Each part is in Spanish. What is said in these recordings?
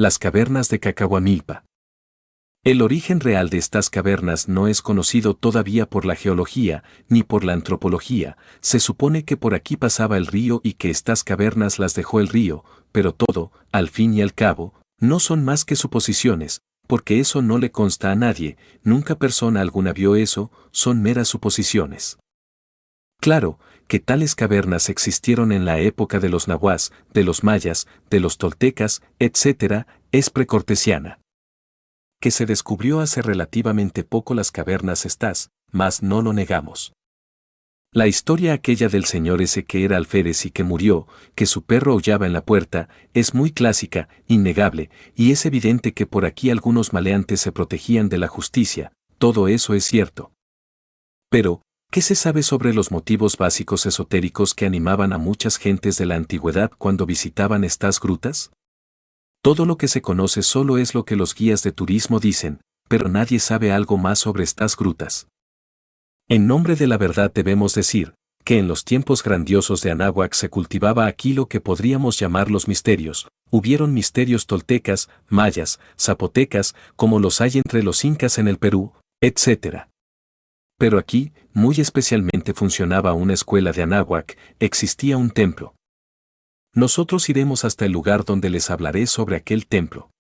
Las cavernas de Cacahuamilpa. El origen real de estas cavernas no es conocido todavía por la geología ni por la antropología. Se supone que por aquí pasaba el río y que estas cavernas las dejó el río, pero todo, al fin y al cabo, no son más que suposiciones, porque eso no le consta a nadie, nunca persona alguna vio eso, son meras suposiciones. Claro, que tales cavernas existieron en la época de los nahuas, de los mayas, de los toltecas, etc., es precortesiana. Que se descubrió hace relativamente poco las cavernas estas, mas no lo negamos. La historia aquella del señor ese que era alférez y que murió, que su perro aullaba en la puerta, es muy clásica, innegable, y es evidente que por aquí algunos maleantes se protegían de la justicia, todo eso es cierto. Pero, ¿qué se sabe sobre los motivos básicos esotéricos que animaban a muchas gentes de la antigüedad cuando visitaban estas grutas? Todo lo que se conoce solo es lo que los guías de turismo dicen, pero nadie sabe algo más sobre estas grutas. En nombre de la verdad debemos decir, que en los tiempos grandiosos de Anáhuac se cultivaba aquí lo que podríamos llamar los misterios, hubieron misterios toltecas, mayas, zapotecas, como los hay entre los incas en el Perú, etc. Pero aquí, muy especialmente funcionaba una escuela de Anáhuac, existía un templo. Nosotros iremos hasta el lugar donde les hablaré sobre aquel templo.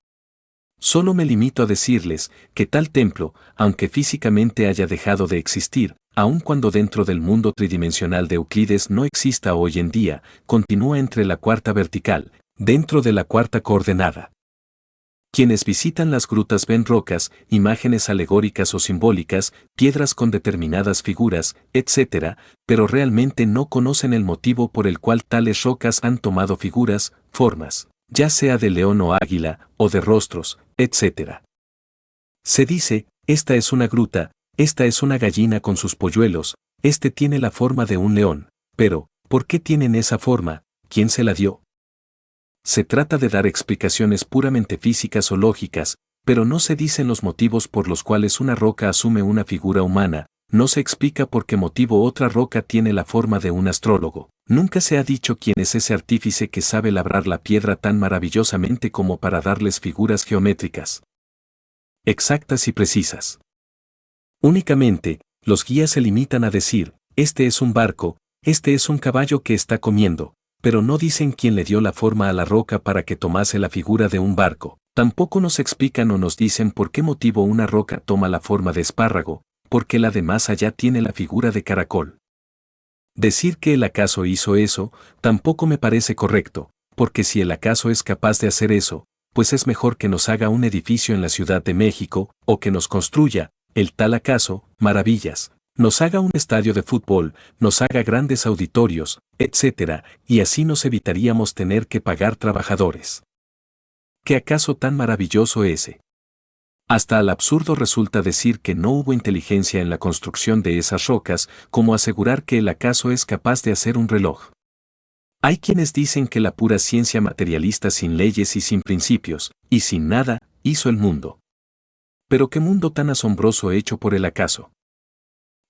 Solo me limito a decirles que tal templo, aunque físicamente haya dejado de existir, aun cuando dentro del mundo tridimensional de Euclides no exista hoy en día, continúa entre la cuarta vertical, dentro de la cuarta coordenada. Quienes visitan las grutas ven rocas, imágenes alegóricas o simbólicas, piedras con determinadas figuras, etc., pero realmente no conocen el motivo por el cual tales rocas han tomado figuras, formas, ya sea de león o águila, o de rostros, etc. Se dice, esta es una gruta, esta es una gallina con sus polluelos, este tiene la forma de un león, pero, ¿por qué tienen esa forma? ¿Quién se la dio? Se trata de dar explicaciones puramente físicas o lógicas, pero no se dicen los motivos por los cuales una roca asume una figura humana, no se explica por qué motivo otra roca tiene la forma de un astrólogo. Nunca se ha dicho quién es ese artífice que sabe labrar la piedra tan maravillosamente como para darles figuras geométricas exactas y precisas. Únicamente, los guías se limitan a decir, este es un barco, este es un caballo que está comiendo, pero no dicen quién le dio la forma a la roca para que tomase la figura de un barco. Tampoco nos explican o nos dicen por qué motivo una roca toma la forma de espárrago, porque la de más allá tiene la figura de caracol. Decir que el acaso hizo eso, tampoco me parece correcto, porque si el acaso es capaz de hacer eso, pues es mejor que nos haga un edificio en la Ciudad de México, o que nos construya, el tal acaso, maravillas. Nos haga un estadio de fútbol, nos haga grandes auditorios, etc., y así nos evitaríamos tener que pagar trabajadores. ¿Qué acaso tan maravilloso ese? Hasta al absurdo resulta decir que no hubo inteligencia en la construcción de esas rocas, como asegurar que el acaso es capaz de hacer un reloj. Hay quienes dicen que la pura ciencia materialista sin leyes y sin principios, y sin nada, hizo el mundo. Pero qué mundo tan asombroso hecho por el acaso.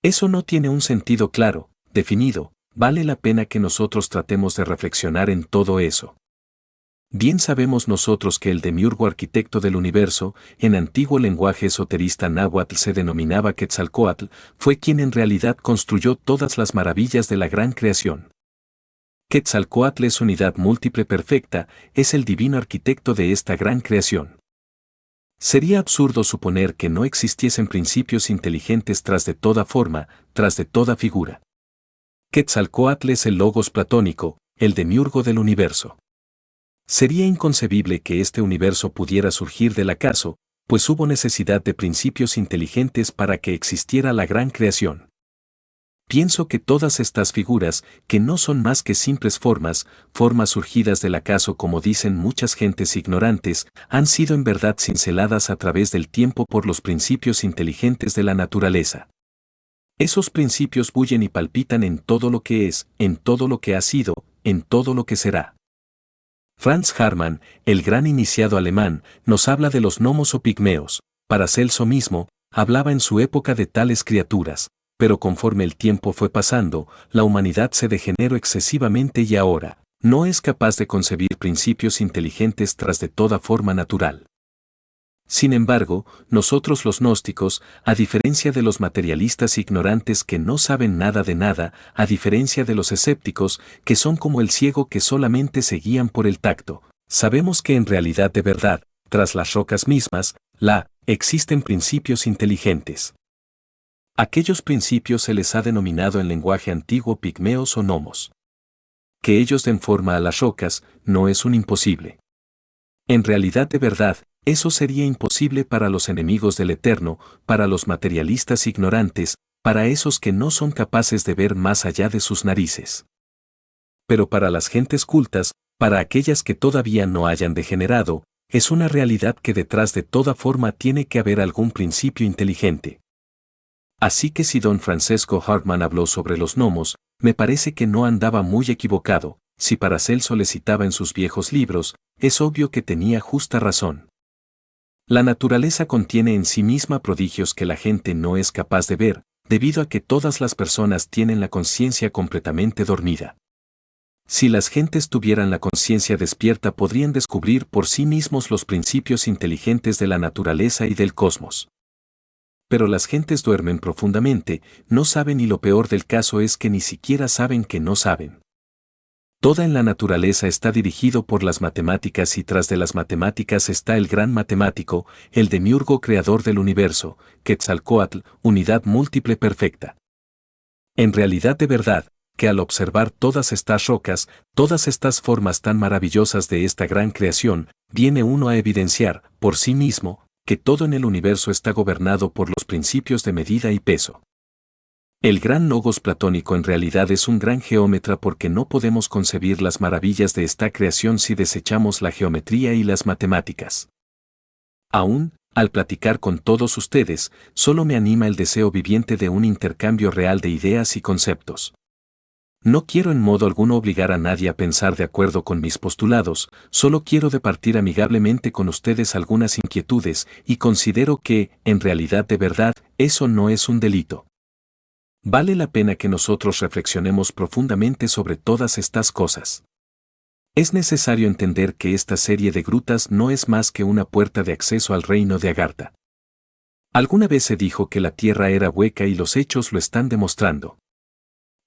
Eso no tiene un sentido claro, definido, vale la pena que nosotros tratemos de reflexionar en todo eso. Bien sabemos nosotros que el demiurgo arquitecto del universo, en antiguo lenguaje esoterista náhuatl se denominaba Quetzalcóatl, fue quien en realidad construyó todas las maravillas de la gran creación. Quetzalcóatl es unidad múltiple perfecta, es el divino arquitecto de esta gran creación. Sería absurdo suponer que no existiesen principios inteligentes tras de toda forma, tras de toda figura. Quetzalcóatl es el logos platónico, el demiurgo del universo. Sería inconcebible que este universo pudiera surgir del acaso, pues hubo necesidad de principios inteligentes para que existiera la gran creación. Pienso que todas estas figuras, que no son más que simples formas, formas surgidas del acaso como dicen muchas gentes ignorantes, han sido en verdad cinceladas a través del tiempo por los principios inteligentes de la naturaleza. Esos principios bullen y palpitan en todo lo que es, en todo lo que ha sido, en todo lo que será. Franz Hartmann, el gran iniciado alemán, nos habla de los gnomos o pigmeos. Paracelso mismo, hablaba en su época de tales criaturas, pero conforme el tiempo fue pasando, la humanidad se degeneró excesivamente y ahora, No es capaz de concebir principios inteligentes tras de toda forma natural. Sin embargo, nosotros los gnósticos, a diferencia de los materialistas ignorantes que no saben nada de nada, a diferencia de los escépticos, que son como el ciego que solamente se guían por el tacto, sabemos que en realidad de verdad, tras las rocas mismas, existen principios inteligentes. Aquellos principios se les ha denominado en lenguaje antiguo pigmeos o gnomos. Que ellos den forma a las rocas, no es un imposible. En realidad de verdad, eso sería imposible para los enemigos del Eterno, para los materialistas ignorantes, para esos que no son capaces de ver más allá de sus narices. Pero para las gentes cultas, para aquellas que todavía no hayan degenerado, es una realidad que detrás de toda forma tiene que haber algún principio inteligente. Así que si don Francesco Hartmann habló sobre los gnomos, me parece que no andaba muy equivocado. Si Paracelso le citaba en sus viejos libros, es obvio que tenía justa razón. La naturaleza contiene en sí misma prodigios que la gente no es capaz de ver, debido a que todas las personas tienen la conciencia completamente dormida. Si las gentes tuvieran la conciencia despierta podrían descubrir por sí mismos los principios inteligentes de la naturaleza y del cosmos. Pero las gentes duermen profundamente, no saben y lo peor del caso es que ni siquiera saben que no saben. Toda en la naturaleza está dirigido por las matemáticas y tras de las matemáticas está el gran matemático, el demiurgo creador del universo, Quetzalcóatl, unidad múltiple perfecta. En realidad de verdad, que al observar todas estas rocas, todas estas formas tan maravillosas de esta gran creación, viene uno a evidenciar, por sí mismo, que todo en el universo está gobernado por los principios de medida y peso. El gran logos platónico en realidad es un gran geómetra porque no podemos concebir las maravillas de esta creación si desechamos la geometría y las matemáticas. Aún, al platicar con todos ustedes, solo me anima el deseo viviente de un intercambio real de ideas y conceptos. No quiero en modo alguno obligar a nadie a pensar de acuerdo con mis postulados, solo quiero departir amigablemente con ustedes algunas inquietudes y considero que, en realidad de verdad, eso no es un delito. Vale la pena que nosotros reflexionemos profundamente sobre todas estas cosas. Es necesario entender que esta serie de grutas no es más que una puerta de acceso al reino de Agartha. Alguna vez se dijo que la Tierra era hueca y los hechos lo están demostrando.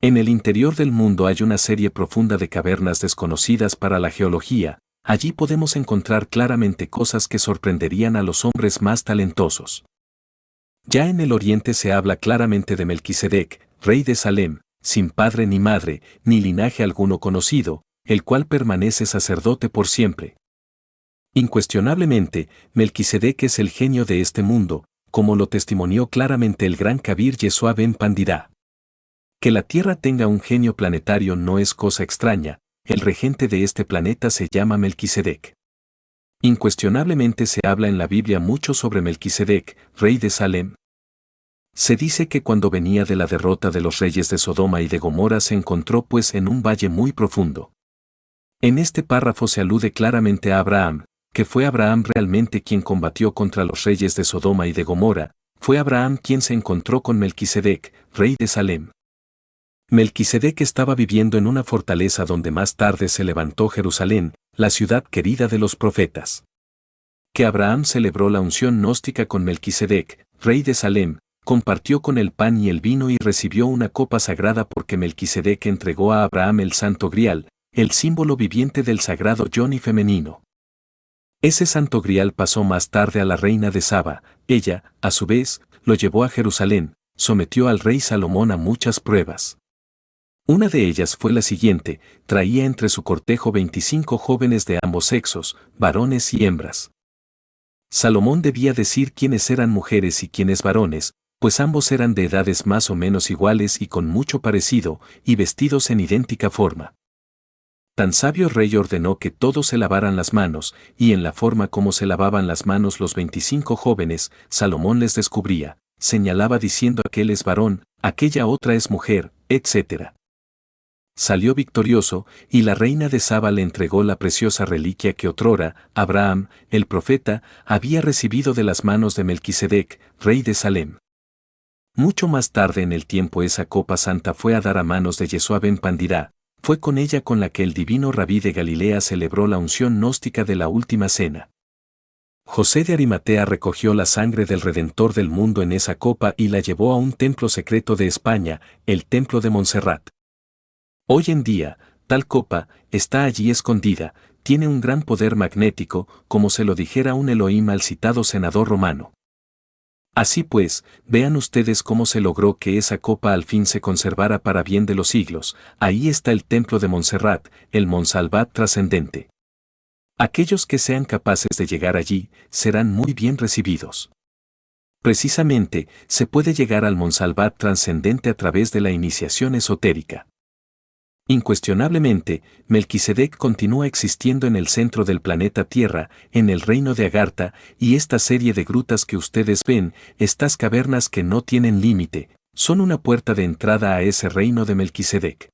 En el interior del mundo hay una serie profunda de cavernas desconocidas para la geología, allí podemos encontrar claramente cosas que sorprenderían a los hombres más talentosos. Ya en el oriente se habla claramente de Melquisedec, rey de Salem, sin padre ni madre, ni linaje alguno conocido, el cual permanece sacerdote por siempre. Incuestionablemente, Melquisedec es el genio de este mundo, como lo testimonió claramente el gran Kabir Yeshua ben Pandira. Que la Tierra tenga un genio planetario no es cosa extraña, el regente de este planeta se llama Melquisedec. Incuestionablemente se habla en la Biblia mucho sobre Melquisedec, rey de Salem. Se dice que cuando venía de la derrota de los reyes de Sodoma y de Gomorra se encontró pues en un valle muy profundo. En este párrafo se alude claramente a Abraham, que fue Abraham realmente quien combatió contra los reyes de Sodoma y de Gomorra, fue Abraham quien se encontró con Melquisedec, rey de Salem. Melquisedec estaba viviendo en una fortaleza donde más tarde se levantó Jerusalén, la ciudad querida de los profetas. Que Abraham celebró la unción gnóstica con Melquisedec, rey de Salem, compartió con el pan y el vino y recibió una copa sagrada porque Melquisedec entregó a Abraham el Santo Grial, el símbolo viviente del sagrado yoni femenino. Ese Santo Grial pasó más tarde a la reina de Saba, ella, a su vez, lo llevó a Jerusalén, sometió al rey Salomón a muchas pruebas. Una de ellas fue la siguiente, traía entre su cortejo 25 jóvenes de ambos sexos, varones y hembras. Salomón debía decir quiénes eran mujeres y quiénes varones, pues ambos eran de edades más o menos iguales y con mucho parecido, y vestidos en idéntica forma. Tan sabio rey ordenó que todos se lavaran las manos, y en la forma como se lavaban las manos los 25 jóvenes, Salomón les descubría, señalaba diciendo aquel es varón, aquella otra es mujer, etc. Salió victorioso, y la reina de Saba le entregó la preciosa reliquia que otrora, Abraham, el profeta, había recibido de las manos de Melquisedec, rey de Salem. Mucho más tarde en el tiempo esa copa santa fue a dar a manos de Yeshua ben Pandira, Fue con ella con la que el divino Rabí de Galilea celebró la unción gnóstica de la última cena. José de Arimatea recogió la sangre del Redentor del mundo en esa copa y la llevó a un templo secreto de España, el Templo de Montserrat. Hoy en día, tal copa está allí escondida, tiene un gran poder magnético, como se lo dijera un Elohim al citado senador romano. Así pues, vean ustedes cómo se logró que esa copa al fin se conservara para bien de los siglos. Ahí está el templo de Montserrat, el Montsalvat trascendente. Aquellos que sean capaces de llegar allí, serán muy bien recibidos. Precisamente, se puede llegar al Montsalvat trascendente a través de la iniciación esotérica. Incuestionablemente, Melquisedec continúa existiendo en el centro del planeta Tierra, en el reino de Agartha, y esta serie de grutas que ustedes ven, estas cavernas que no tienen límite, son una puerta de entrada a ese reino de Melquisedec.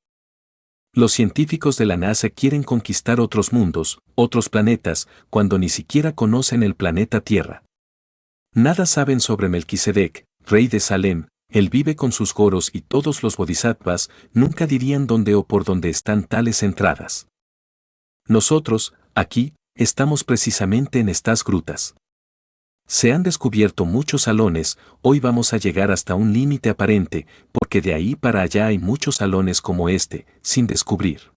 Los científicos de la NASA quieren conquistar otros mundos, otros planetas, cuando ni siquiera conocen el planeta Tierra. Nada saben sobre Melquisedec, rey de Salem. Él vive con sus goros y todos los bodhisattvas nunca dirían dónde o por dónde están tales entradas. Nosotros, aquí, estamos precisamente en estas grutas. Se han descubierto muchos salones, hoy vamos a llegar hasta un límite aparente, porque de ahí para allá hay muchos salones como este, sin descubrir.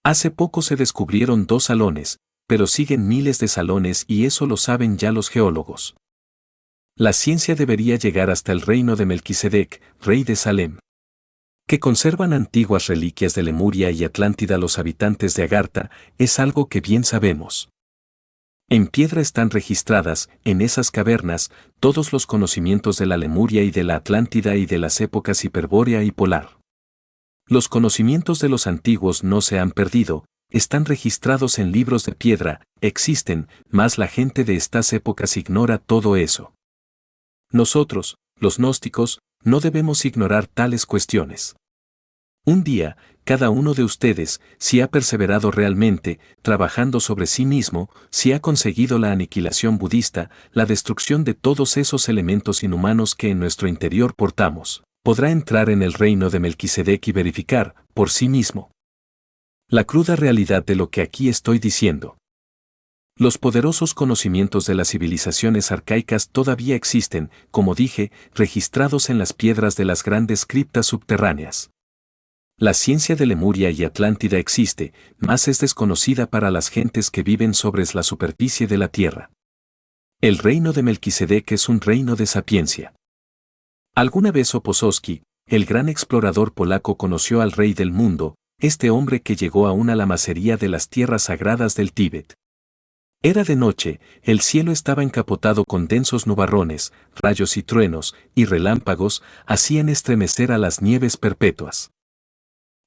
Hace poco se descubrieron 2 salones, pero siguen miles de salones y eso lo saben ya los geólogos. La ciencia debería llegar hasta el reino de Melquisedec, rey de Salem. Que conservan antiguas reliquias de Lemuria y Atlántida los habitantes de Agartha, es algo que bien sabemos. En piedra están registradas, en esas cavernas, todos los conocimientos de la Lemuria y de la Atlántida y de las épocas hiperbórea y polar. Los conocimientos de los antiguos no se han perdido, están registrados en libros de piedra, existen, mas la gente de estas épocas ignora todo eso. Nosotros, los gnósticos, no debemos ignorar tales cuestiones. Un día, cada uno de ustedes, si ha perseverado realmente, trabajando sobre sí mismo, si ha conseguido la aniquilación budista, la destrucción de todos esos elementos inhumanos que en nuestro interior portamos, podrá entrar en el reino de Melquisedec y verificar, por sí mismo, la cruda realidad de lo que aquí estoy diciendo. Los poderosos conocimientos de las civilizaciones arcaicas todavía existen, como dije, registrados en las piedras de las grandes criptas subterráneas. La ciencia de Lemuria y Atlántida existe, mas es desconocida para las gentes que viven sobre la superficie de la tierra. El reino de Melquisedec es un reino de sapiencia. Alguna vez Opossowski, el gran explorador polaco, conoció al rey del mundo, este hombre que llegó a una lamacería de las tierras sagradas del Tíbet. Era de noche, el cielo estaba encapotado con densos nubarrones, rayos y truenos, y relámpagos hacían estremecer a las nieves perpetuas.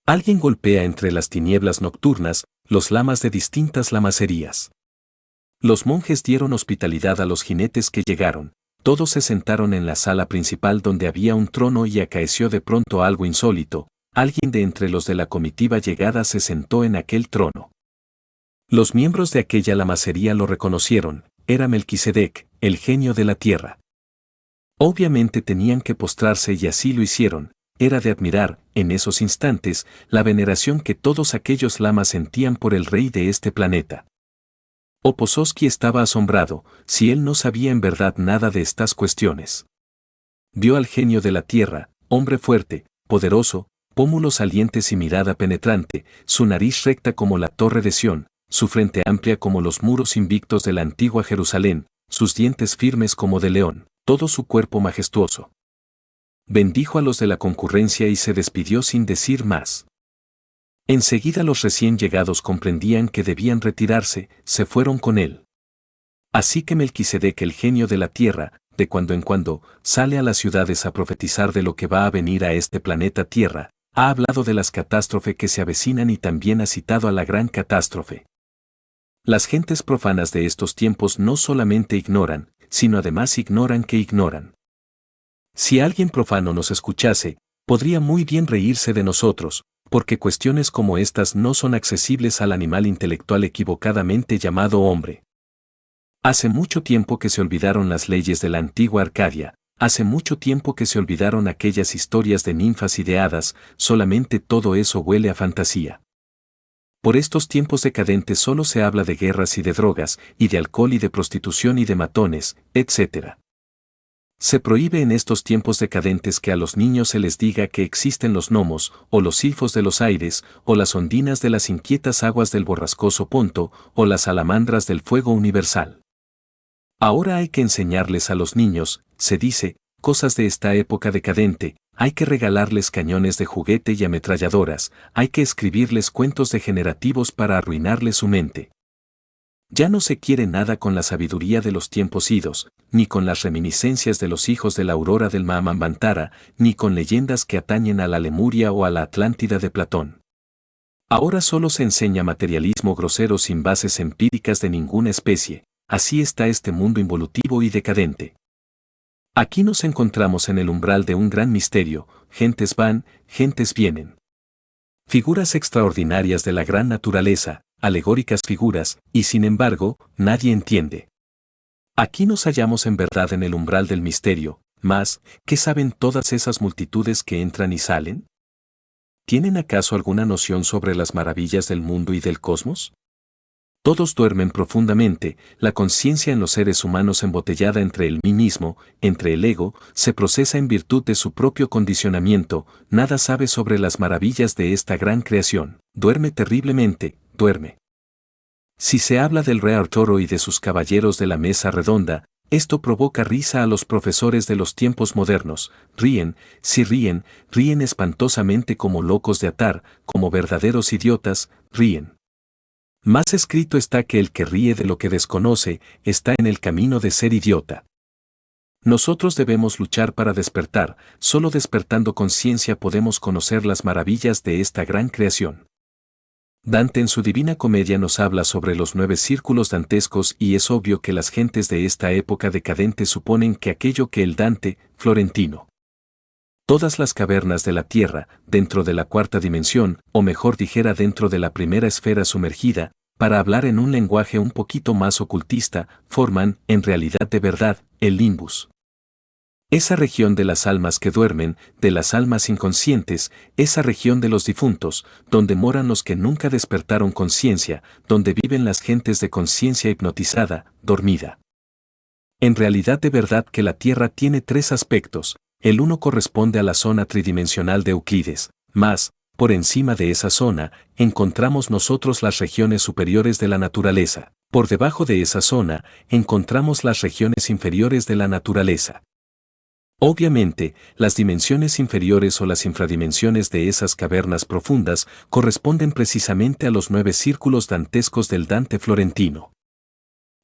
Alguien golpea entre las tinieblas nocturnas los lamas de distintas lamacerías. Los monjes dieron hospitalidad a los jinetes que llegaron, todos se sentaron en la sala principal donde había un trono y acaeció de pronto algo insólito, alguien de entre los de la comitiva llegada se sentó en aquel trono. Los miembros de aquella lamacería lo reconocieron, era Melquisedec, el genio de la tierra. Obviamente tenían que postrarse y así lo hicieron, era de admirar, en esos instantes, la veneración que todos aquellos lamas sentían por el rey de este planeta. Opossowski estaba asombrado, si él no sabía en verdad nada de estas cuestiones. Vio al genio de la tierra, hombre fuerte, poderoso, pómulos salientes y mirada penetrante, su nariz recta como la torre de Sión, su frente amplia como los muros invictos de la antigua Jerusalén, sus dientes firmes como de león, todo su cuerpo majestuoso. Bendijo a los de la concurrencia y se despidió sin decir más. Enseguida los recién llegados comprendían que debían retirarse, se fueron con él. Así que Melquisedec, el genio de la tierra, de cuando en cuando, sale a las ciudades a profetizar de lo que va a venir a este planeta Tierra, ha hablado de las catástrofes que se avecinan y también ha citado a la gran catástrofe. Las gentes profanas de estos tiempos no solamente ignoran, sino además ignoran que ignoran. Si alguien profano nos escuchase, podría muy bien reírse de nosotros, porque cuestiones como estas no son accesibles al animal intelectual equivocadamente llamado hombre. Hace mucho tiempo que se olvidaron las leyes de la antigua Arcadia, Hace mucho tiempo que se olvidaron aquellas historias de ninfas y de hadas, solamente todo eso huele a fantasía. Por estos tiempos decadentes solo se habla de guerras y de drogas, y de alcohol y de prostitución y de matones, etc. Se prohíbe en estos tiempos decadentes que a los niños se les diga que existen los gnomos, o los silfos de los aires, o las ondinas de las inquietas aguas del borrascoso Ponto, o las salamandras del fuego universal. Ahora hay que enseñarles a los niños, se dice, cosas de esta época decadente, hay que regalarles cañones de juguete y ametralladoras, hay que escribirles cuentos degenerativos para arruinarles su mente. Ya no se quiere nada con la sabiduría de los tiempos idos, ni con las reminiscencias de los hijos de la aurora del Mahamantara, ni con leyendas que atañen a la Lemuria o a la Atlántida de Platón. Ahora solo se enseña materialismo grosero sin bases empíricas de ninguna especie, así está este mundo involutivo y decadente. Aquí nos encontramos en el umbral de un gran misterio, gentes van, gentes vienen. Figuras extraordinarias de la gran naturaleza, alegóricas figuras, y sin embargo, nadie entiende. Aquí nos hallamos en verdad en el umbral del misterio, mas, ¿qué saben todas esas multitudes que entran y salen? ¿Tienen acaso alguna noción sobre las maravillas del mundo y del cosmos? Todos duermen profundamente, la conciencia en los seres humanos embotellada entre el mí mismo, entre el ego, se procesa en virtud de su propio condicionamiento, nada sabe sobre las maravillas de esta gran creación, duerme terriblemente, duerme. Si se habla del rey Arturo y de sus caballeros de la mesa redonda, esto provoca risa a los profesores de los tiempos modernos, ríen, si ríen, ríen espantosamente como locos de atar, como verdaderos idiotas, ríen. Más escrito está que el que ríe de lo que desconoce, está en el camino de ser idiota. Nosotros debemos luchar para despertar, solo despertando conciencia podemos conocer las maravillas de esta gran creación. Dante en su Divina Comedia nos habla sobre los 9 círculos dantescos y es obvio que las gentes de esta época decadente suponen que aquello que el Dante, Florentino. Todas las cavernas de la Tierra, dentro de la cuarta dimensión, o mejor dijera dentro de la primera esfera sumergida, para hablar en un lenguaje un poquito más ocultista, forman, en realidad de verdad, el limbus. Esa región de las almas que duermen, de las almas inconscientes, esa región de los difuntos, donde moran los que nunca despertaron conciencia, donde viven las gentes de conciencia hipnotizada, dormida. En realidad de verdad que la Tierra tiene 3 aspectos. El uno corresponde a la zona tridimensional de Euclides, más, por encima de esa zona, encontramos nosotros las regiones superiores de la naturaleza. Por debajo de esa zona, encontramos las regiones inferiores de la naturaleza. Obviamente, las dimensiones inferiores o las infradimensiones de esas cavernas profundas corresponden precisamente a los 9 círculos dantescos del Dante Florentino.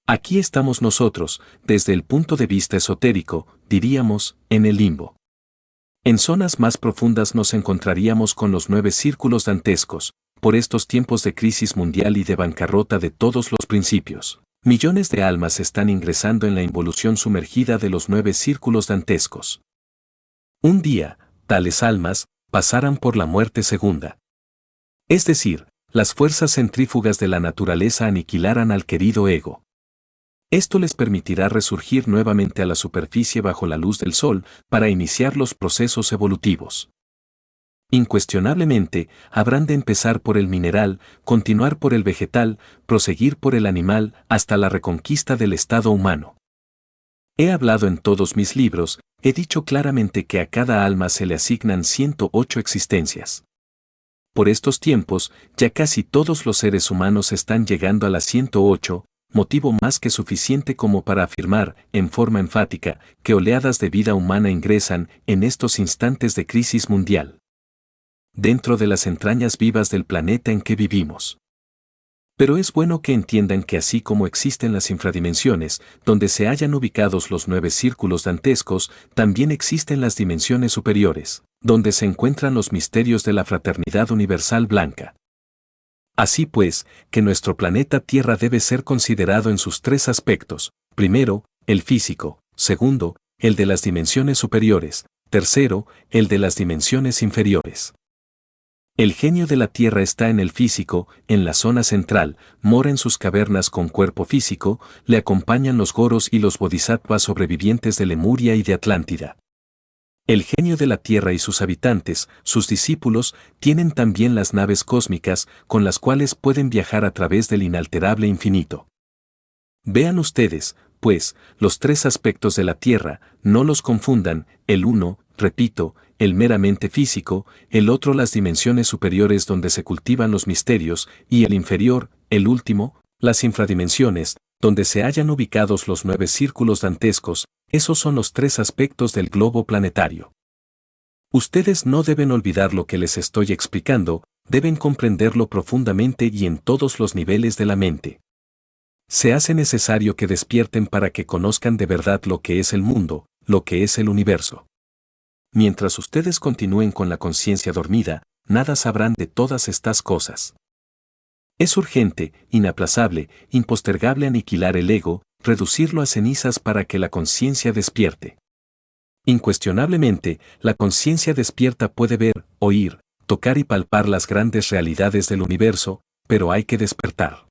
Aquí estamos nosotros, desde el punto de vista esotérico, diríamos, en el limbo. En zonas más profundas nos encontraríamos con los 9 círculos dantescos, por estos tiempos de crisis mundial y de bancarrota de todos los principios. Millones de almas están ingresando en la involución sumergida de los 9 círculos dantescos. Un día, tales almas, pasarán por la muerte segunda. Es decir, las fuerzas centrífugas de la naturaleza aniquilarán al querido ego. Esto les permitirá resurgir nuevamente a la superficie bajo la luz del sol para iniciar los procesos evolutivos. Incuestionablemente, habrán de empezar por el mineral, continuar por el vegetal, proseguir por el animal, hasta la reconquista del estado humano. He hablado en todos mis libros, he dicho claramente que a cada alma se le asignan 108 existencias. Por estos tiempos, ya casi todos los seres humanos están llegando a las 108, motivo más que suficiente como para afirmar, en forma enfática, que oleadas de vida humana ingresan, en estos instantes de crisis mundial, dentro de las entrañas vivas del planeta en que vivimos. Pero es bueno que entiendan que así como existen las infradimensiones, donde se hallan ubicados los 9 círculos dantescos, también existen las dimensiones superiores, donde se encuentran los misterios de la fraternidad universal blanca. Así pues, que nuestro planeta Tierra debe ser considerado en sus 3 aspectos: primero, el físico; segundo, el de las dimensiones superiores; tercero, el de las dimensiones inferiores. El genio de la Tierra está en el físico, en la zona central, mora en sus cavernas con cuerpo físico, le acompañan los Goros y los Bodhisattvas sobrevivientes de Lemuria y de Atlántida. El genio de la Tierra y sus habitantes, sus discípulos, tienen también las naves cósmicas con las cuales pueden viajar a través del inalterable infinito. Vean ustedes, pues, los tres aspectos de la Tierra, no los confundan, el uno, repito, el meramente físico, el otro las dimensiones superiores donde se cultivan los misterios, y el inferior, el último, las infradimensiones, donde se hallan ubicados los 9 círculos dantescos, esos son los tres aspectos del globo planetario. Ustedes no deben olvidar lo que les estoy explicando, deben comprenderlo profundamente y en todos los niveles de la mente. Se hace necesario que despierten para que conozcan de verdad lo que es el mundo, lo que es el universo. Mientras ustedes continúen con la conciencia dormida, nada sabrán de todas estas cosas. Es urgente, inaplazable, impostergable aniquilar el ego, reducirlo a cenizas para que la conciencia despierte. Incuestionablemente, la conciencia despierta puede ver, oír, tocar y palpar las grandes realidades del universo, pero hay que despertar.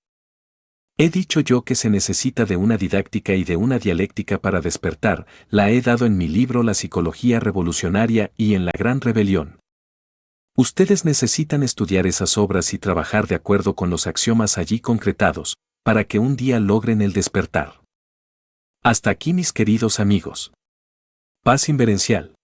He dicho yo que se necesita de una didáctica y de una dialéctica para despertar, la he dado en mi libro La psicología revolucionaria y en La Gran Rebelión. Ustedes necesitan estudiar esas obras y trabajar de acuerdo con los axiomas allí concretados, para que un día logren el despertar. Hasta aquí mis queridos amigos. Paz inverencial.